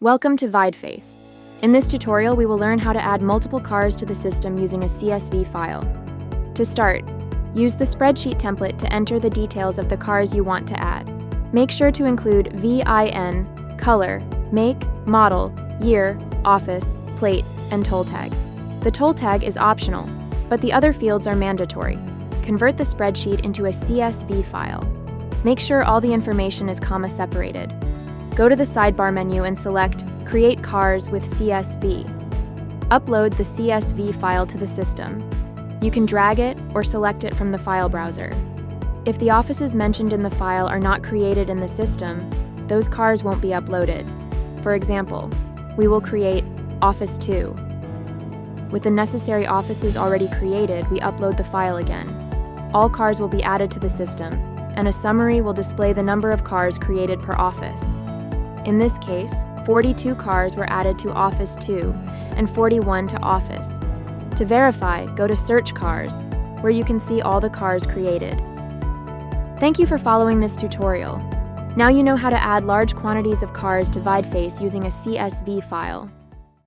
Welcome to VideFace. In this tutorial, we will learn how to add multiple cars to the system using a CSV file. To start, use the spreadsheet template to enter the details of the cars you want to add. Make sure to include VIN, color, make, model, year, office, plate, and toll tag. The toll tag is optional, but the other fields are mandatory. Convert the spreadsheet into a CSV file. Make sure all the information is comma separated. Go to the sidebar menu and select Create Cars with CSV. Upload the CSV file to the system. You can drag it or select it from the file browser. If the offices mentioned in the file are not created in the system, those cars won't be uploaded. For example, we will create Office 2. With the necessary offices already created, we upload the file again. All cars will be added to the system, and a summary will display the number of cars created per office. In this case, 42 cars were added to Office 2 and 41 to Office. To verify, go to Search Cars, where you can see all the cars created. Thank you for following this tutorial. Now you know how to add large quantities of cars to VideFace using a CSV file.